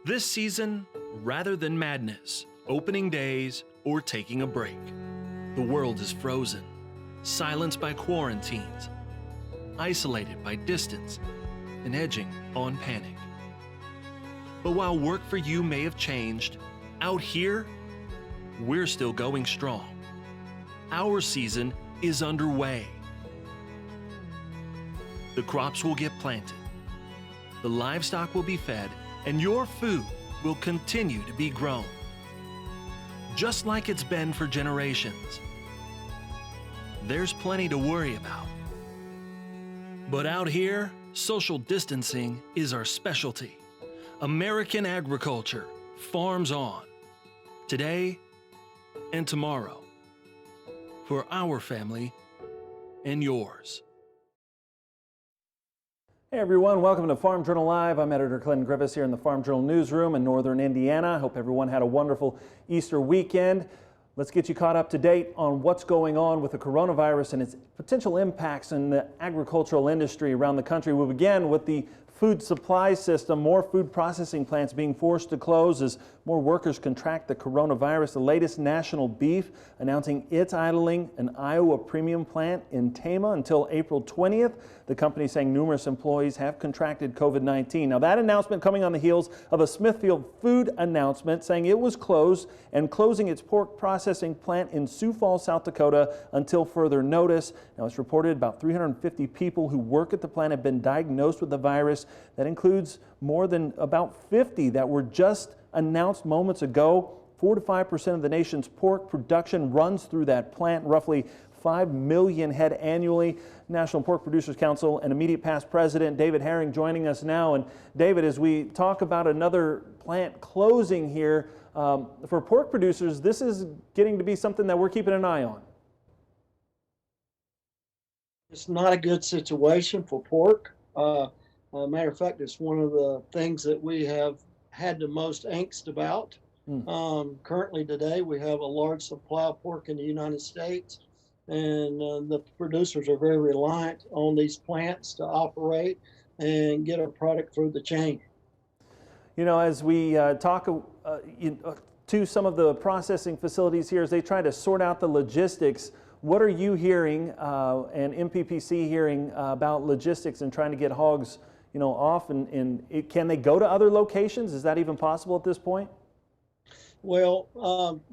This season, rather than madness, opening days, or taking a break, the world is frozen, silenced by quarantines, isolated by distance, and edging on panic. But while work for you may have changed, out here, we're still going strong. Our season is underway. The crops will get planted, the livestock will be fed, and your food will continue to be grown, just like it's been for generations. There's plenty to worry about. But out here, social distancing is our specialty. American agriculture farms on, today and tomorrow, for our family and yours. Hey everyone, welcome to Farm Journal Live. I'm editor Clinton Griffiths here in the Farm Journal newsroom in northern Indiana. Hope everyone had a wonderful Easter weekend. Let's get you caught up to date on what's going on with the coronavirus and its potential impacts in the agricultural industry around the country. We'll begin with the food supply system. More food processing plants being forced to close as more workers contract the coronavirus. The latest National Beef announcing it's idling an Iowa premium plant in Tama until April 20th. The company saying numerous employees have contracted COVID-19. Now that announcement coming on the heels of a Smithfield Food announcement saying it was closed and closing its pork processing plant in Sioux Falls, South Dakota until further notice. Now it's reported about 350 people who work at the plant have been diagnosed with the virus. That includes more than about 50 that were just announced moments ago. 4 to 5% of the nation's pork production runs through that plant, roughly 5 million head annually. National Pork Producers Council and immediate past president David Herring joining us now. And David, as we talk about another plant closing here, for pork producers, this is getting to be something that we're keeping an eye on. It's not a good situation for pork. Matter of fact, it's one of the things that we have had the most angst about. Currently today, we have a large supply of pork in the United States, and the producers are very reliant on these plants to operate and get a product through the chain. You know, as we talk to some of the processing facilities here, as they try to sort out the logistics, what are you hearing and MPPC hearing about logistics and trying to get hogs, off? And can they go to other locations? Is that even possible at this point? Well,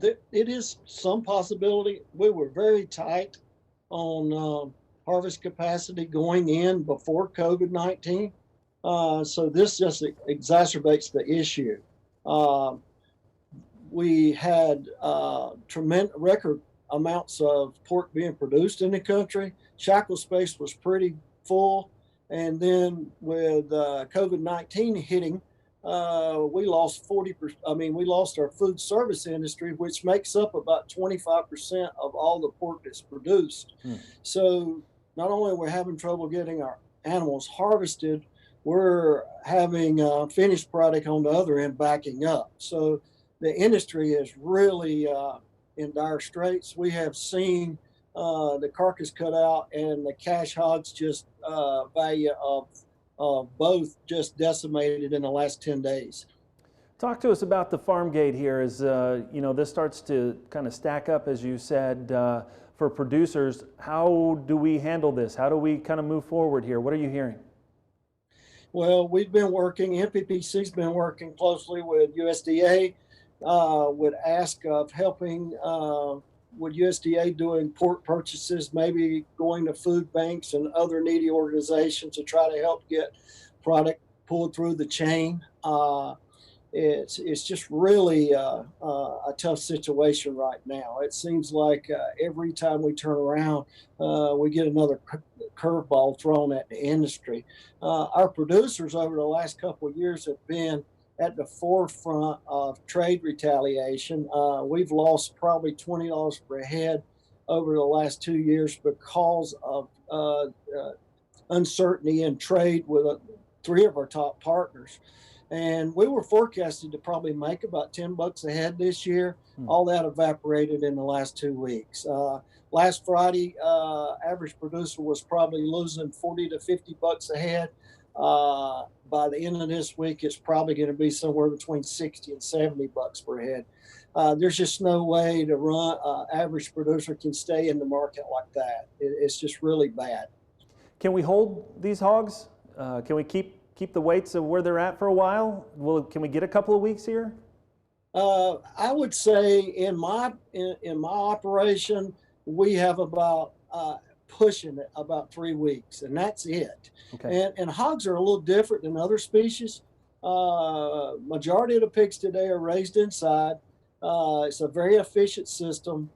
it is some possibility. We were very tight on harvest capacity going in before COVID-19. So this just exacerbates the issue. We had tremendous record amounts of pork being produced in the country. Shackle space was pretty full. And then with COVID-19 hitting, we lost 40%. We lost our food service industry, which makes up about 25% of all the pork that's produced. So not only are we having trouble getting our animals harvested, we're having finished product on the other end backing up. So the industry is really in dire straits. We have seen the carcass cut out and the cash hogs just value of both just decimated in the last 10 days. Talk to us about the farm gate here as this starts to kind of stack up, as you said, for producers. How do we handle this? How do we kind of move forward here? What are you hearing? Well, we've been working, MPPC's been working closely with USDA, would ask of helping with USDA doing pork purchases, maybe going to food banks and other needy organizations to try to help get product pulled through the chain. It's just really a tough situation right now. It seems like every time we turn around, we get another curveball thrown at the industry. Our producers over the last couple of years have been at the forefront of trade retaliation. We've lost probably $20 per head over the last 2 years because of uncertainty in trade with 3 of our top partners. And we were forecasted to probably make about $10 a head this year. All that evaporated in the last 2 weeks. Last Friday, average producer was probably losing $40 to $50 a head. By the end of this week, it's probably going to be somewhere between 60 and 70 bucks per head. There's just no way to run. Average producer can stay in the market like that. It's just really bad. Can we hold these hogs? Can we keep the weights of where they're at for a while? Can we get a couple of weeks here? I would say in my operation, we have about pushing it about 3 weeks, and that's it. Okay. And hogs are a little different than other species. Majority of the pigs today are raised inside. It's a very efficient system.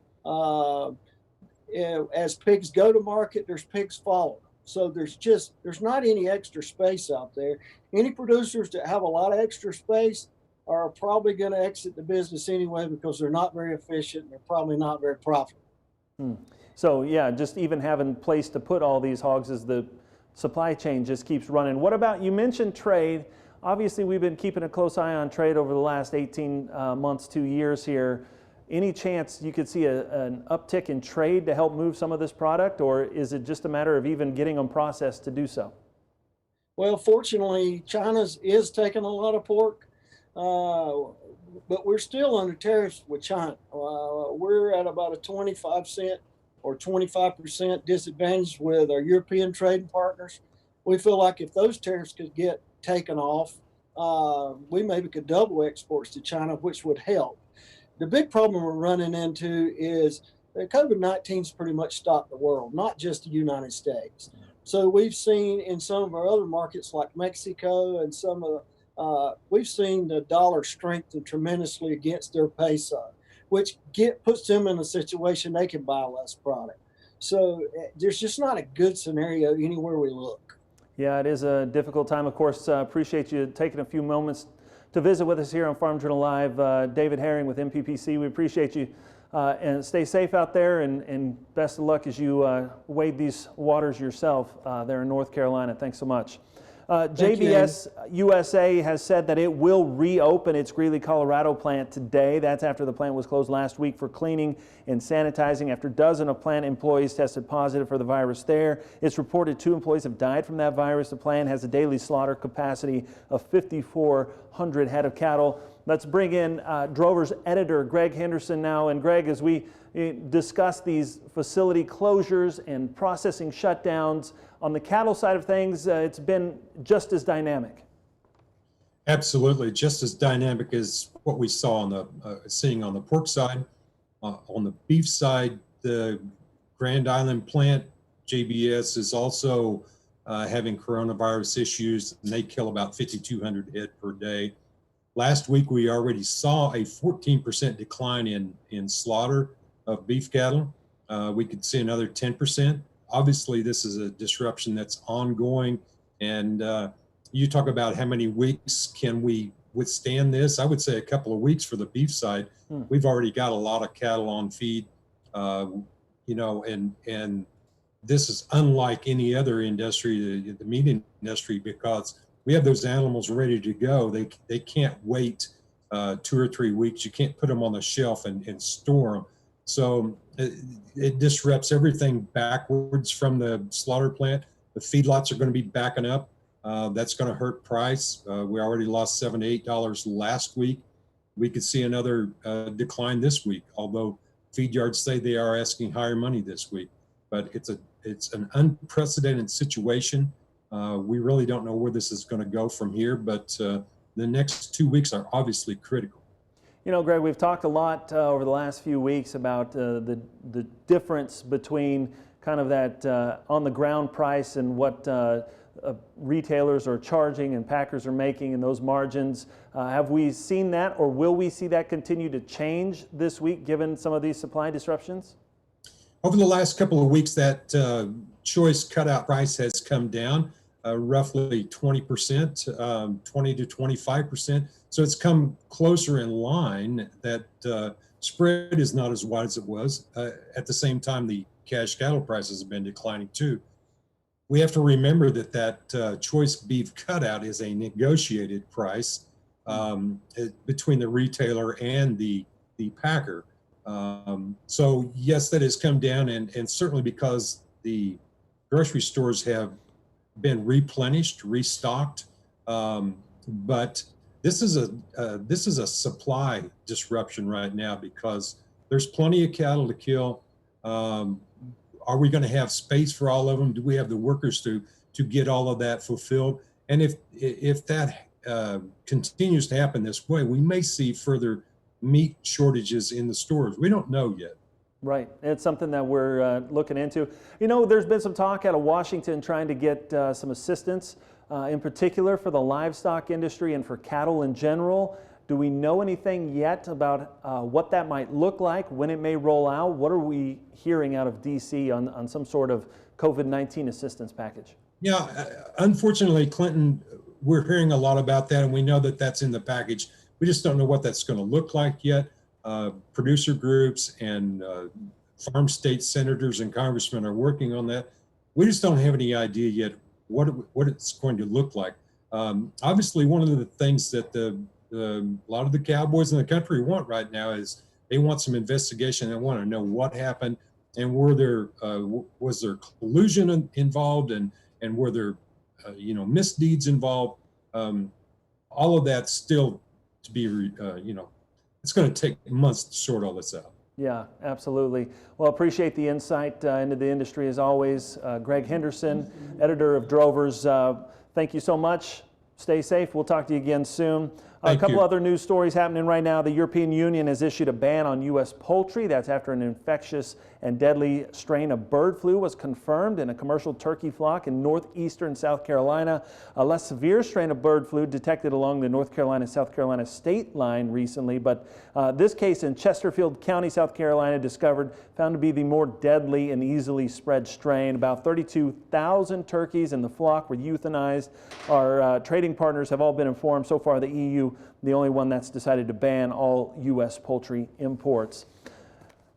As pigs go to market, there's pigs follow. So there's not any extra space out there. Any producers that have a lot of extra space are probably going to exit the business anyway because they're not very efficient and they're probably not very profitable. So yeah, just even having place to put all these hogs as the supply chain just keeps running. What about, you mentioned trade. Obviously, we've been keeping a close eye on trade over the last 18 months, 2 years here. Any chance you could see an uptick in trade to help move some of this product, or is it just a matter of even getting them processed to do so? Well, fortunately, China is taking a lot of pork, but we're still under tariffs with China. We're at about a 25-cent or 25% disadvantage with our European trading partners. We feel like if those tariffs could get taken off, we maybe could double exports to China, which would help. The big problem we're running into is that COVID-19's pretty much stopped the world, not just the United States. So we've seen in some of our other markets like Mexico and some of we've seen the dollar strengthen tremendously against their peso, which puts them in a situation they can buy less product. So there's just not a good scenario anywhere we look. Yeah, it is a difficult time. Of course, appreciate you taking a few moments to visit with us here on Farm Journal Live. David Herring with MPPC, we appreciate you. And stay safe out there, and best of luck as you wade these waters yourself there in North Carolina. Thanks so much. JBS USA has said that it will reopen its Greeley, Colorado plant today. That's after the plant was closed last week for cleaning and sanitizing after a dozen of plant employees tested positive for the virus there. It's reported 2 employees have died from that virus. The plant has a daily slaughter capacity of 5,400 head of cattle. Let's bring in Drover's editor, Greg Henderson, now. And Greg, as we discuss these facility closures and processing shutdowns, on the cattle side of things, it's been just as dynamic. Absolutely, just as dynamic as what we saw on the seeing on the pork side. On the beef side, the Grand Island plant, JBS, is also having coronavirus issues, and they kill about 5,200 head per day. Last week, we already saw a 14% decline in slaughter of beef cattle. We could see another 10%. Obviously, this is a disruption that's ongoing. And you talk about how many weeks can we withstand this? I would say a couple of weeks for the beef side. We've already got a lot of cattle on feed, you know, and this is unlike any other industry, the meat industry, because we have those animals ready to go. They can't wait 2 or 3 weeks. You can't put them on the shelf and store them. So it disrupts everything backwards from the slaughter plant. The feedlots are going to be backing up. That's going to hurt price. We already lost $7 to $8 last week. We could see another decline this week, although feed yards say they are asking higher money this week. But it's an unprecedented situation. We really don't know where this is going to go from here, but the next 2 weeks are obviously critical. You know, Greg, we've talked a lot over the last few weeks about the difference between kind of that on-the-ground price and what retailers are charging and packers are making and those margins. Have we seen that, or will we see that continue to change this week given some of these supply disruptions? Over the last couple of weeks, that choice cutout price has come down roughly 20%, 20 to 25%. So it's come closer in line. That spread is not as wide as it was. At the same time, the cash cattle prices have been declining too. We have to remember that choice beef cutout is a negotiated price between the retailer and the packer. So yes, that has come down, and certainly because the grocery stores have been replenished, restocked. But this is a supply disruption right now because there's plenty of cattle to kill. Are we going to have space for all of them? Do we have the workers to get all of that fulfilled? And if that continues to happen this way, we may see further meat shortages in the stores. We don't know yet. Right. It's something that we're looking into. You know, there's been some talk out of Washington trying to get some assistance, in particular for the livestock industry and for cattle in general. Do we know anything yet about what that might look like, when it may roll out? What are we hearing out of D.C. on some sort of COVID-19 assistance package? Yeah, unfortunately, Clinton, we're hearing a lot about that, and we know that that's in the package. We just don't know what that's going to look like yet. Producer groups and farm state senators and congressmen are working on that. We just don't have any idea yet what it's going to look like. Obviously, one of the things that a lot of the cowboys in the country want right now is they want some investigation. They want to know what happened and was there collusion involved and were there misdeeds involved. All of that still to be it's going to take months to sort all this out. Yeah, absolutely. Well, appreciate the insight into the industry as always. Greg Henderson, editor of Drovers, thank you so much. Stay safe. We'll talk to you again soon. A couple other news stories happening right now. The European Union has issued a ban on U.S. poultry. That's after an infectious and deadly strain of bird flu was confirmed in a commercial turkey flock in northeastern South Carolina. A less severe strain of bird flu detected along the North Carolina-South Carolina state line recently, but this case in Chesterfield County, South Carolina, found to be the more deadly and easily spread strain. About 32,000 turkeys in the flock were euthanized. Our trading partners have all been informed. So far, the EU, the only one that's decided to ban all U.S. poultry imports.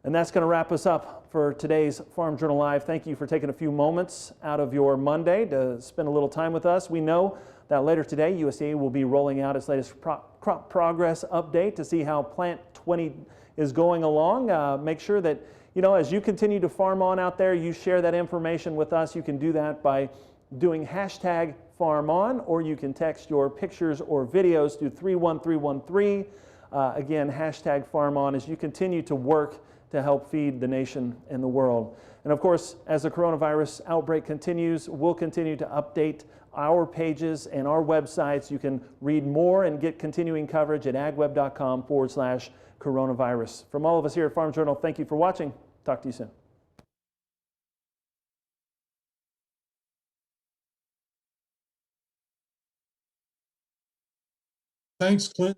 And that's going to wrap us up for today's Farm Journal Live. Thank you for taking a few moments out of your Monday to spend a little time with us. We know that later today, USDA will be rolling out its latest crop progress update to see how Plant 20 is going along. Make sure that, as you continue to farm on out there, you share that information with us. You can do that by doing hashtag #FarmOn, or you can text your pictures or videos to 31313. Again, hashtag #FarmOn as you continue to work to help feed the nation and the world. And of course, as the coronavirus outbreak continues, we'll continue to update our pages and our websites. You can read more and get continuing coverage at agweb.com/coronavirus. From all of us here at Farm Journal, thank you for watching. Talk to you soon. Thanks, Clint.